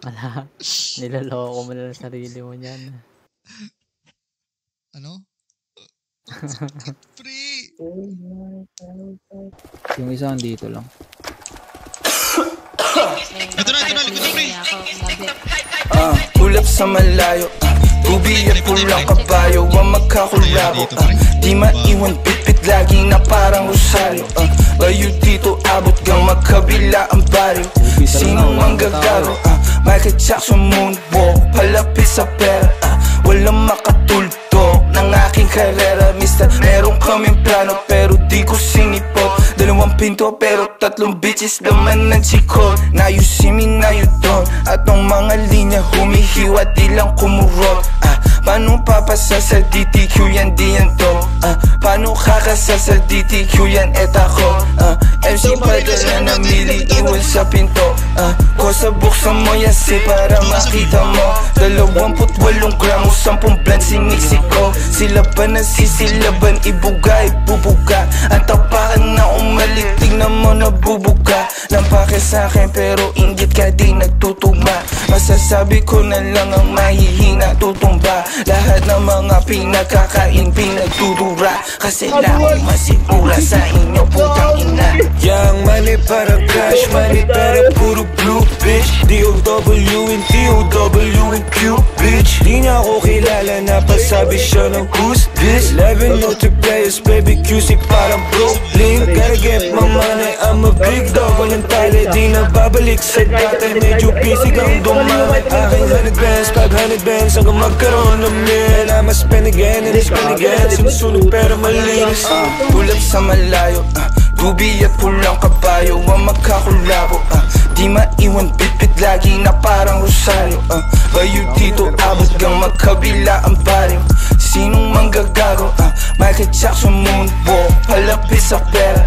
Wala. Niloloko mo na lang sarili mo niyan. Ano? Free! Yung isa dito lang. Ito na, free! Ulap sa malayo, tubi at pulang kabayo, ang magkakulabo. Di maiwan pitpit lagi na parang rosaryo. Layo dito abot gang magkabila ang baryo. Sino mang gagago? Michael Jackson moonwalk, palapit sa pera. Walang makatulto ng aking karera. Mister, meron kaming plano pero di ko sinipot. 2 pinto pero 3 bitches naman ng chikot. Now you see me, now you don't. At ang mga linya humihiwa di lang kumurot. Paano papasa sa DTQ yan di yan to? Paano kakasa sa DTQ yan et ako? MC padala na mili iwan sa pinto. Kosa buksan mo yan si para makita mo. 28 gramo 10 blend sinisi ko. Sila ba nasisilaban ibuga ibubuga. Ang tapakan na umalik tignan mo nabubuga. Lampake sa'kin pero inggit ka di nagtutugma. Masasabi ko na lang ang mahihina tutumba. Lahat ng mga pinagkakain pinagtudura. Kasi laong masimula sa inyo putang ina. Yang money para cash, money para puro blue bitch. D-O-W and T-O-W and Q bitch. Di niya ako kilala na pasabi siya ng who's this. 11 multiplayers, baby QC parang Brooklyn. Gotta get my money, I'm a big dog. Walang tali, di na babalik sa dati. Medyo busy kang dumamit. Aking 100 bands, 500 bands hanggang magkaroon ng mil. I'ma spend again and spend again. Sinusunog pero malinis. Ulap sa malayo, tubi at pulang kabayo, ang magkakulabo. Di maiwan bitbit lagi na parang rosaryo. Layo dito abot gang magkabila ang baryo. Sinong manggagago? Michael Jackson moonwalk, palapit sa pera.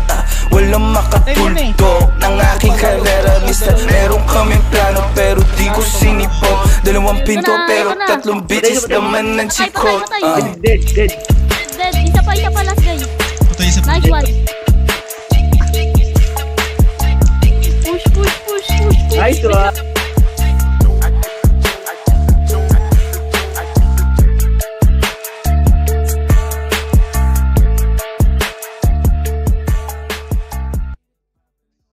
Walang makatulto ng aking karera. Mister, meron kaming plano pero di ko sinipot. 2 pinto pero 3 bitches naman ng chikot. Dead. Isa pa last guy. Nice one. Push. Nice one.